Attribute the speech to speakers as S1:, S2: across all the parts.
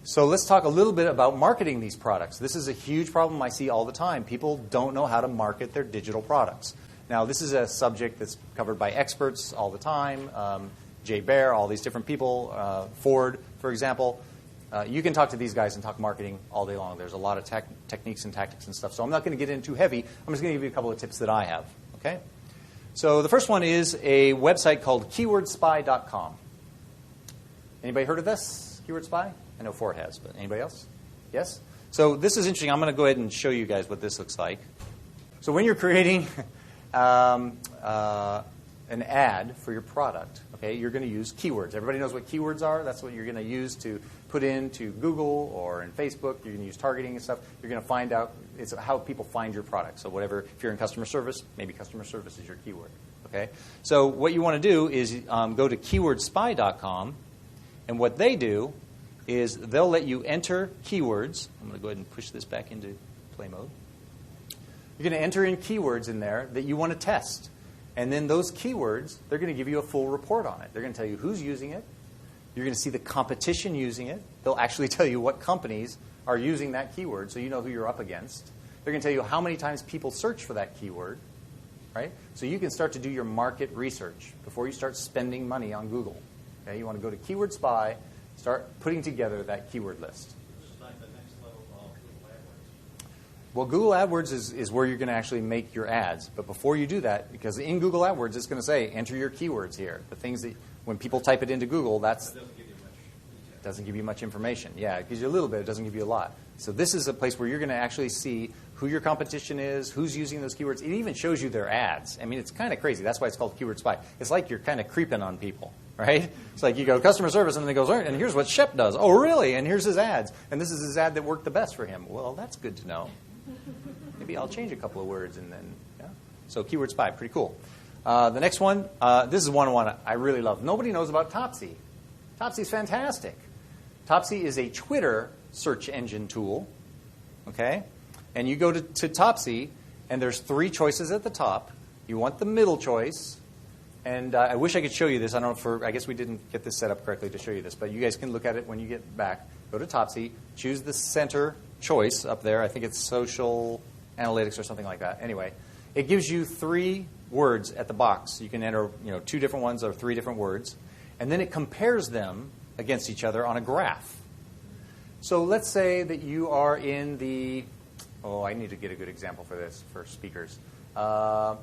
S1: So let's talk a little bit about marketing these products. This is a huge problem I see all the time. People don't know how to market their digital products. Now, this is a subject that's covered by experts all the time. Jay Baer, all these different people, Ford, for example. You can talk to these guys and talk marketing all day long. There's a lot of techniques and tactics and stuff. So I'm not going to get in too heavy. I'm just going to give you a couple of tips that I have. Okay? So the first one is a website called keywordspy.com. Anybody heard of this, Keyword Spy? I know Ford has, but anybody else? Yes? So this is interesting. I'm going to go ahead and show you guys what this looks like. So when you're creating an ad for your product, okay, you're going to use keywords. Everybody knows what keywords are. That's what you're going to use to put into Google or in Facebook. You're going to use targeting and stuff. You're going to find out it's how people find your product. So whatever, if you're in customer service, maybe customer service is your keyword. Okay? So what you want to do is go to keywordspy.com, and what they do is they'll let you enter keywords. I'm going to go ahead and push this back into play mode. You're going to enter in keywords in there that you want to test. And then those keywords, they're going to give you a full report on it. They're going to tell you who's using it. You're going to see the competition using it. They'll actually tell you what companies are using that keyword so you know who you're up against. They're going to tell you how many times people search for that keyword. Right? So you can start to do your market research before you start spending money on Google. Okay? You want to go to Keyword Spy, start putting together that keyword list.
S2: This is like the next level of Google AdWords.
S1: Well, Google AdWords is where you're going to actually make your ads. But before you do that, because in Google AdWords, it's going to say, enter your keywords here. The things that, when people type it into Google, that's doesn't give you much information. Yeah, it gives you a little bit. It doesn't give you a lot. So this is a place where you're going to actually see who your competition is, who's using those keywords. It even shows you their ads. I mean, it's kind of crazy. That's why it's called Keyword Spy. It's like you're kind of creeping on people, right? It's like you go customer service, and then it goes, and here's what Shep does. Oh, really? And here's his ads. And this is his ad that worked the best for him. Well, that's good to know. Maybe I'll change a couple of words and then, yeah. So Keyword Spy, pretty cool. The next one, this is one I really love. Nobody knows about Topsy. Topsy's fantastic. Topsy is a Twitter search engine tool, okay? And you go to Topsy, and there's 3 choices at the top. You want the middle choice, and I wish I could show you this. I guess we didn't get this set up correctly to show you this, but you guys can look at it when you get back. Go to Topsy, choose the center choice up there. I think it's social analytics or something like that. Anyway, it gives you 3 words at the box. You can enter 2 different ones or 3 different words, and then it compares them against each other on a graph. So let's say that you are in the, I need to get a good example for this, for speakers. I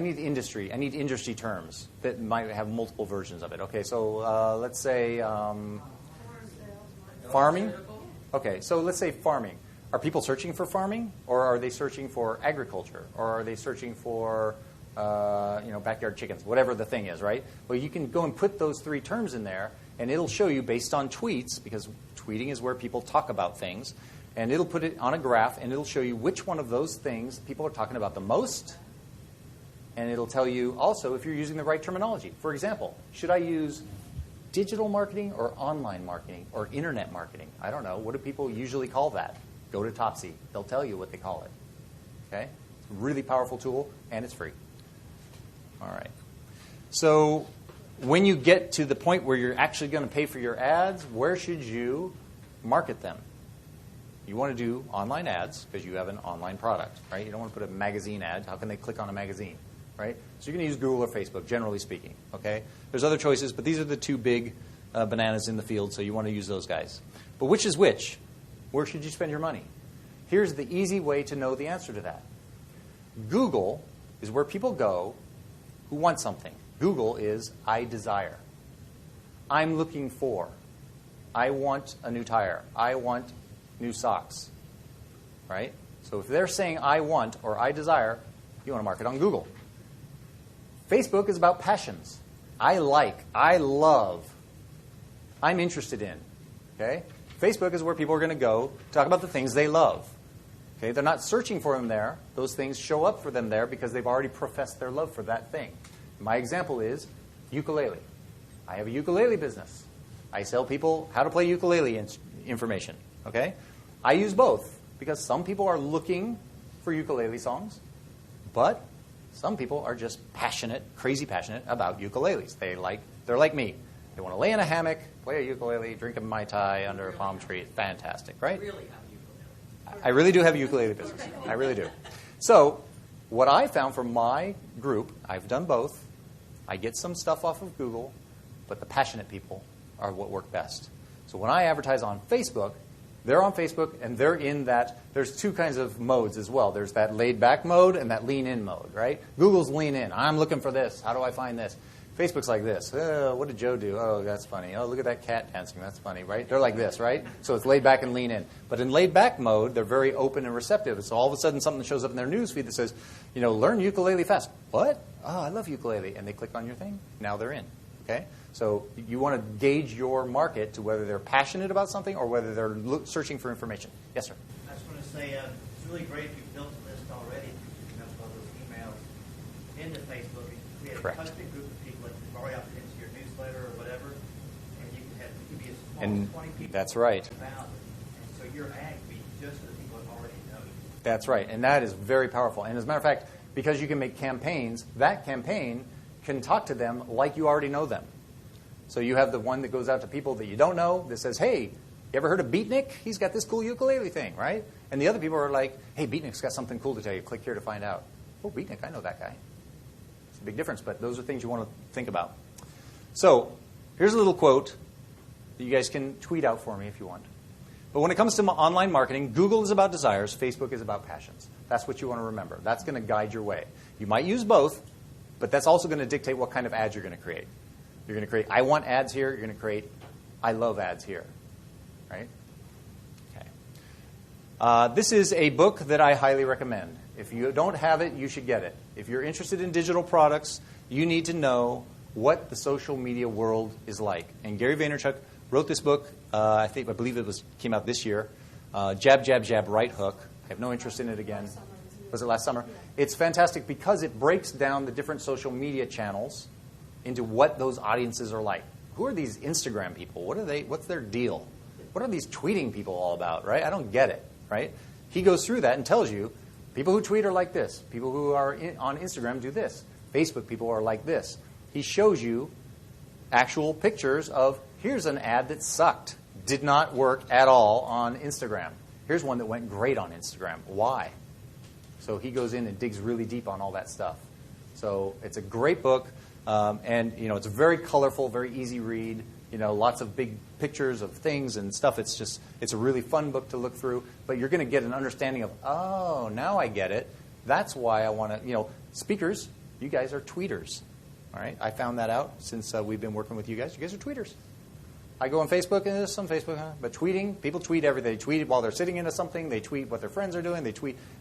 S1: need industry. I need industry terms that might have multiple versions of it. Okay, so let's say farming. Okay, so let's say farming. Are people searching for farming, or are they searching for agriculture, or are they searching for backyard chickens, whatever the thing is, right? Well, you can go and put those 3 terms in there, and it'll show you based on tweets, because tweeting is where people talk about things, and it'll put it on a graph, and it'll show you which one of those things people are talking about the most, and it'll tell you also if you're using the right terminology. For example, should I use digital marketing or online marketing or internet marketing? I don't know. What do people usually call that? Go to Topsy. They'll tell you what they call it. Okay? It's a really powerful tool, and it's free. All right. So when you get to the point where you're actually going to pay for your ads, where should you market them? You want to do online ads because you have an online product, right? You don't want to put a magazine ad. How can they click on a magazine, right? So you're going to use Google or Facebook, generally speaking, okay? There's other choices, but these are the 2 big bananas in the field, so you want to use those guys. But which is which? Where should you spend your money? Here's the easy way to know the answer to that. Google is where people go who want something. Google is I desire. I'm looking for. I want a new tire. I want new socks. Right? So if they're saying I want or I desire, you want to market on Google. Facebook is about passions. I like. I love. I'm interested in. Okay? Facebook is where people are going to go talk about the things they love. Okay? They're not searching for them there. Those things show up for them there because they've already professed their love for that thing. My example is ukulele. I have a ukulele business. I sell people how to play ukulele information. Okay? I use both because some people are looking for ukulele songs, but some people are just passionate, crazy passionate about ukuleles. They're like me. They want to lay in a hammock, play a ukulele, drink a Mai Tai under a palm tree. Fantastic, right?
S3: Really have a ukulele.
S1: I really do have a ukulele business. I really do. So what I found for my group, I've done both. I get some stuff off of Google, but the passionate people are what work best. So when I advertise on Facebook, they're on Facebook, and they're in that. There's two kinds of modes as well. There's that laid-back mode and that lean-in mode, right? Google's lean in. I'm looking for this. How do I find this? Facebook's like this. Oh, what did Joe do? Oh, that's funny. Oh, look at that cat dancing. That's funny, right? They're like this, right? So it's laid back and lean in. But in laid back mode, they're very open and receptive. So all of a sudden something shows up in their newsfeed that says, learn ukulele fast. What? Oh, I love ukulele. And they click on your thing. Now they're in. Okay? So you want to gauge your market to whether they're passionate about something or whether they're searching for information. Yes, sir?
S2: I just want to say it's really great if you've built a list already. You can upload those emails into Facebook and create
S1: Correct.
S2: a trusted group of people that you've already opted into your newsletter or whatever, and you can be as small
S1: And
S2: as 20 people.
S1: that's right.
S2: And so your ad can be just for the people that already know you.
S1: That's right. And that is very powerful. And as a matter of fact, because you can make campaigns, that campaign can talk to them like you already know them. So you have the one that goes out to people that you don't know that says, hey, you ever heard of Beatnik? He's got this cool ukulele thing, right? And the other people are like, hey, Beatnik's got something cool to tell you. Click here to find out. Oh, Beatnik, I know that guy. It's a big difference, but those are things you want to think about. So here's a little quote that you guys can tweet out for me if you want. But when it comes to online marketing, Google is about desires, Facebook is about passions. That's what you want to remember. That's going to guide your way. You might use both, but that's also going to dictate what kind of ads you're going to create. You're going to create, I want ads here. You're going to create, I love ads here. Right? Okay. This is a book that I highly recommend. If you don't have it, you should get it. If you're interested in digital products, you need to know what the social media world is like. And Gary Vaynerchuk wrote this book. I believe it came out this year. Jab, jab, jab, right hook. I have no interest in it again. Was it last summer? It's fantastic because it breaks down the different social media channels into what those audiences are like. Who are these Instagram people? What's their deal? What are these tweeting people all about, right? I don't get it, right? He goes through that and tells you, people who tweet are like this. People who are on Instagram do this. Facebook people are like this. He shows you actual pictures of, here's an ad that sucked. Did not work at all on Instagram. Here's one that went great on Instagram. Why? So he goes in and digs really deep on all that stuff. So it's a great book. And it's a very colorful, very easy read. Lots of big pictures of things and stuff. It's a really fun book to look through. But you're going to get an understanding of, oh, now I get it. That's why I want to, speakers, you guys are tweeters. All right, I found that out since we've been working with you guys. You guys are tweeters. I go on Facebook, and there's some Facebook, but tweeting, people tweet everything. They tweet while they're sitting into something. They tweet what their friends are doing.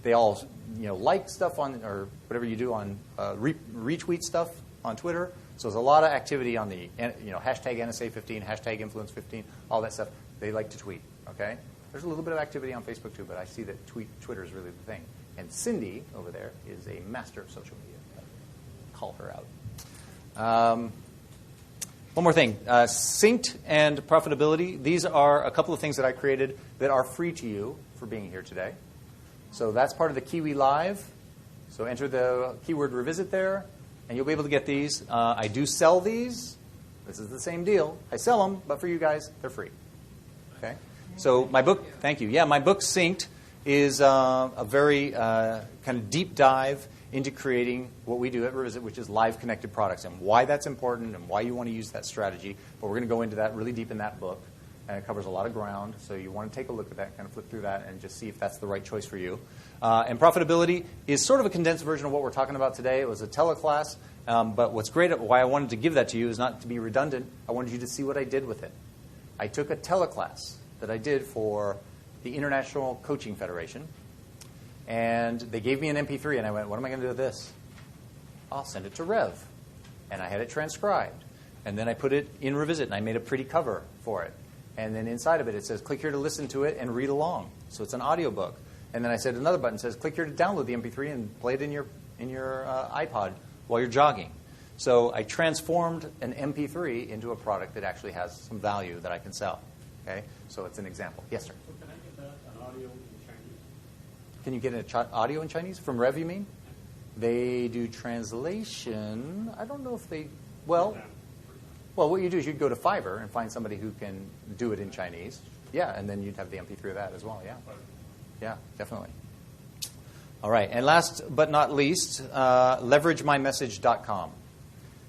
S1: They all, like stuff on, or whatever you do on, retweet stuff on Twitter. So there's a lot of activity on the, hashtag NSA15, hashtag influence15, all that stuff. They like to tweet, okay? There's a little bit of activity on Facebook too, but I see that Twitter is really the thing. And Cindy over there is a master of social media. Call her out. One more thing. Synced and profitability. These are a couple of things that I created that are free to you for being here today. So that's part of the Kiwi Live. So enter the keyword revisit there, and you'll be able to get these. I do sell these. This is the same deal. I sell them, but for you guys, they're free. Okay? So my book, thank you. Yeah, my book, Synced, is a very kind of deep dive into creating what we do at Revisit, which is live connected products, and why that's important and why you want to use that strategy. But we're going to go into that really deep in that book, and it covers a lot of ground. So you want to take a look at that, kind of flip through that, and just see if that's the right choice for you. And profitability is sort of a condensed version of what we're talking about today. It was a teleclass, but what's great, why I wanted to give that to you is not to be redundant. I wanted you to see what I did with it. I took a teleclass that I did for the International Coaching Federation, and they gave me an MP3, and I went, what am I going to do with this? I'll send it to Rev. And I had it transcribed. And then I put it in Revisit, and I made a pretty cover for it. And then inside of it, it says, click here to listen to it and read along. So it's an audiobook. And then I said another button says, click here to download the MP3 and play it in your iPod while you're jogging. So I transformed an MP3 into a product that actually has some value that I can sell. Okay? So it's an example. Yes, sir?
S4: So can I get that, an audio in Chinese?
S1: Can you get an audio in Chinese? From Rev, you mean? They do translation. I don't know if they... Well, Well, what you do is you'd go to Fiverr and find somebody who can do it in Chinese. Yeah, and then you'd have the MP3 of that as well, yeah. Yeah, definitely. All right, and last but not least, leveragemymessage.com.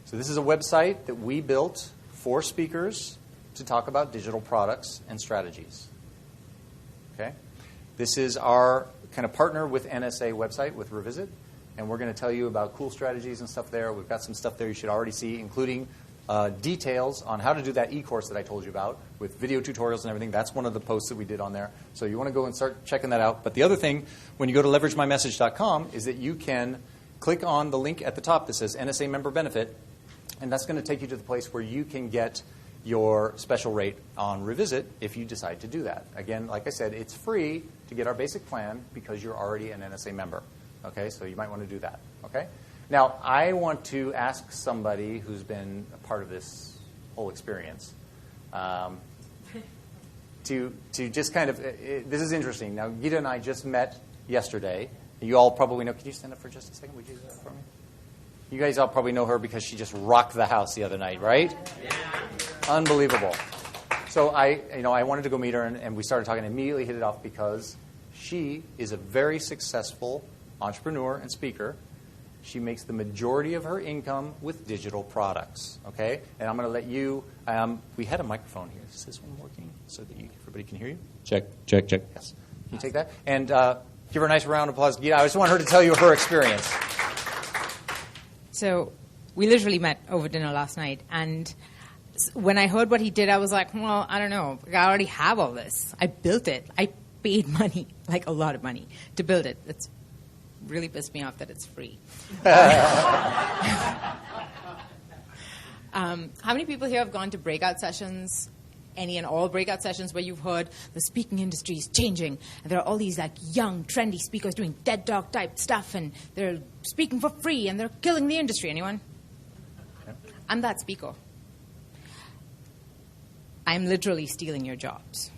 S1: So this is a website that we built for speakers to talk about digital products and strategies. Okay? This is our kind of partner with NSA website, with Revisit, and we're going to tell you about cool strategies and stuff there. We've got some stuff there you should already see, including details on how to do that e-course that I told you about with video tutorials and everything. That's one of the posts that we did on there. So you want to go and start checking that out. But the other thing, when you go to leveragemymessage.com, is that you can click on the link at the top that says NSA member benefit, and that's going to take you to the place where you can get your special rate on Revisit if you decide to do that. Again, like I said, it's free to get our basic plan because you're already an NSA member. Okay, so you might want to do that. Okay? Now, I want to ask somebody who's been a part of this whole experience to just kind of, this is interesting. Now, Geeta and I just met yesterday. You all probably know, could you stand up for just a second? Would you do that for me? You guys all probably know her because she just rocked the house the other night, right? Yeah. Unbelievable. So I wanted to go meet her, and we started talking and immediately hit it off because she is a very successful entrepreneur and speaker. She makes the majority of her income with digital products, okay? And I'm going to let you, we had a microphone here. Is this one working so that everybody can hear you? Check, check, check. Yes. Can you take that? And give her a nice round of applause. Yeah, I just want her to tell you her experience.
S3: So we literally met over dinner last night, and when I heard what he did, I was like, well, I don't know. I already have all this. I built it. I paid money, like a lot of money, to build it. It's really pissed me off that it's free. How many people here have gone to breakout sessions, any and all breakout sessions where you've heard the speaking industry is changing, and there are all these like young, trendy speakers doing TED Talk type stuff, and they're speaking for free, and they're killing the industry? Anyone? I'm that speaker. I'm literally stealing your jobs.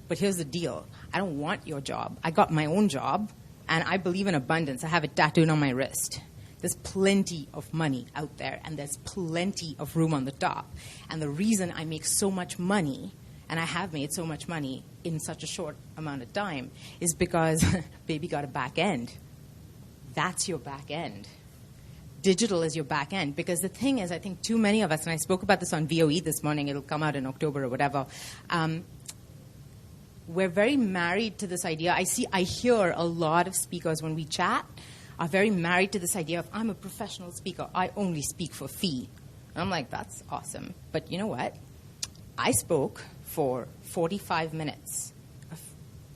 S3: But here's the deal. I don't want your job. I got my own job. And I believe in abundance. I have it tattooed on my wrist. There's plenty of money out there, and there's plenty of room on the top. And the reason I make so much money, and I have made so much money in such a short amount of time, is because baby got a back end. That's your back end. Digital is your back end. Because the thing is, I think too many of us, and I spoke about this on VOE this morning, it'll come out in October or whatever, we're very married to this idea. I hear a lot of speakers when we chat are very married to this idea of, I'm a professional speaker. I only speak for fee. And I'm like, that's awesome. But you know what? I spoke for 45 minutes a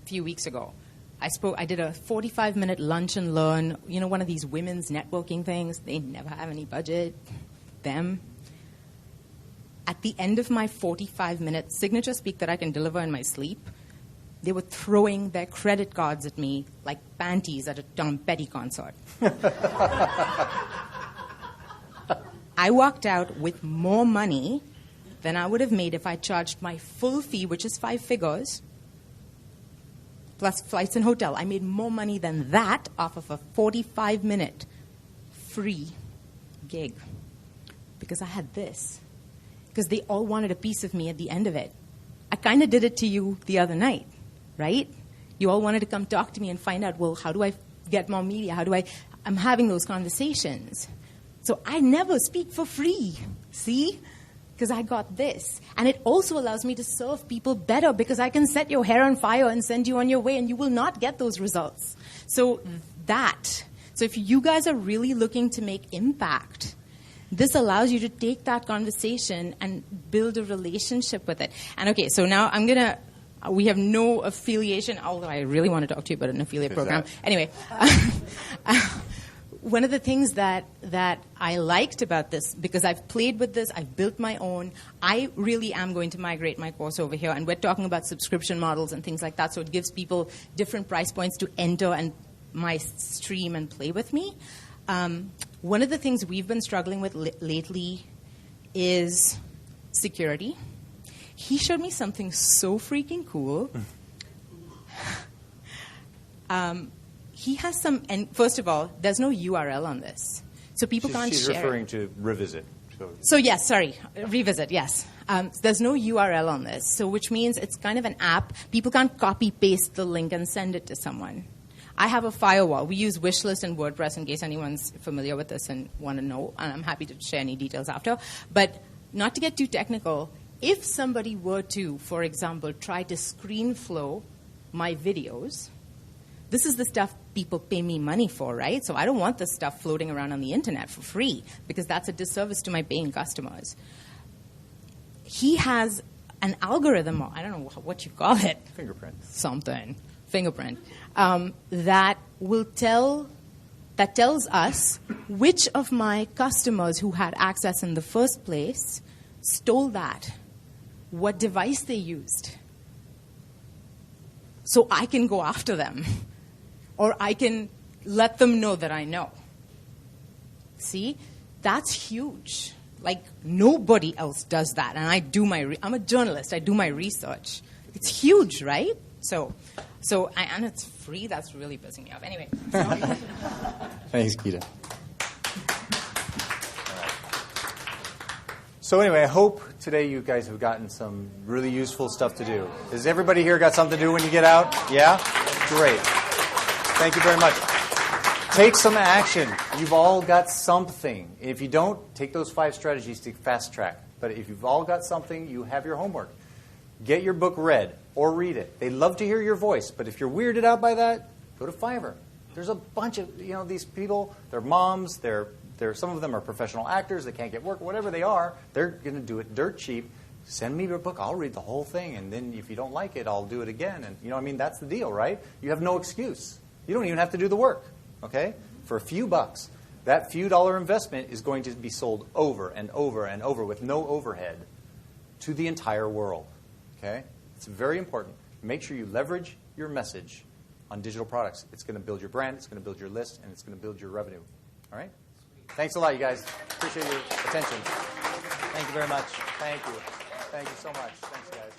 S3: few weeks ago. I did a 45-minute lunch and learn, one of these women's networking things. They never have any budget. Them. At the end of my 45-minute signature speak that I can deliver in my sleep, they were throwing their credit cards at me like panties at a Tom Petty concert. I walked out with more money than I would have made if I charged my full fee, which is 5 figures, plus flights and hotel. I made more money than that off of a 45-minute free gig because I had this. Because they all wanted a piece of me at the end of it. I kind of did it to you the other night. Right? You all wanted to come talk to me and find out, well, how do I get more media? I'm having those conversations. So I never speak for free, see? Because I got this. And it also allows me to serve people better because I can set your hair on fire and send you on your way, and you will not get those results. So if you guys are really looking to make impact, this allows you to take that conversation and build a relationship with it. And okay, so now we have no affiliation, although I really want to talk to you about an affiliate program. Anyway, one of the things that I liked about this, because I've played with this, I've built my own, I really am going to migrate my course over here, and we're talking about subscription models and things like that, so it gives people different price points to enter and my stream and play with me. One of the things we've been struggling with lately is security. He showed me something so freaking cool. He has some, and first of all, there's no URL on this. So people can't share.
S1: She's referring to Revisit.
S3: So yes, sorry, revisit, yes. There's no URL on this, so which means it's kind of an app. People can't copy-paste the link and send it to someone. I have a firewall. We use Wishlist and WordPress in case anyone's familiar with this and want to know, and I'm happy to share any details after. But not to get too technical, if somebody were to, for example, try to screen flow my videos, this is the stuff people pay me money for, right? So I don't want this stuff floating around on the internet for free because that's a disservice to my paying customers. He has an algorithm, or I don't know what you call it.
S1: Fingerprint.
S3: Something. Fingerprint. That tells us which of my customers who had access in the first place stole that, what device they used. So I can go after them. Or I can let them know that I know. See? That's huge. Like, nobody else does that. And I do I'm a journalist. I do my research. It's huge, right? And it's free. That's really pissing me off. Anyway.
S1: Thanks, Geeta. So anyway, I hope today you guys have gotten some really useful stuff to do. Has everybody here got something to do when you get out? Yeah? Great. Thank you very much. Take some action. You've all got something. If you don't, take those 5 strategies to fast track. But if you've all got something, you have your homework. Get your book read or read it. They love to hear your voice, but if you're weirded out by that, go to Fiverr. There's a bunch of, these people, they're moms, some of them are professional actors, they can't get work, whatever they are, they're going to do it dirt cheap. Send me your book, I'll read the whole thing, and then if you don't like it, I'll do it again. And that's the deal, right? You have no excuse. You don't even have to do the work, okay? For a few bucks. That few dollar investment is going to be sold over and over and over with no overhead to the entire world, okay? It's very important. Make sure you leverage your message on digital products. It's going to build your brand, it's going to build your list, and it's going to build your revenue, all right? Thanks a lot, you guys. Appreciate your attention. Thank you very much. Thank you. Thank you so much. Thanks, guys.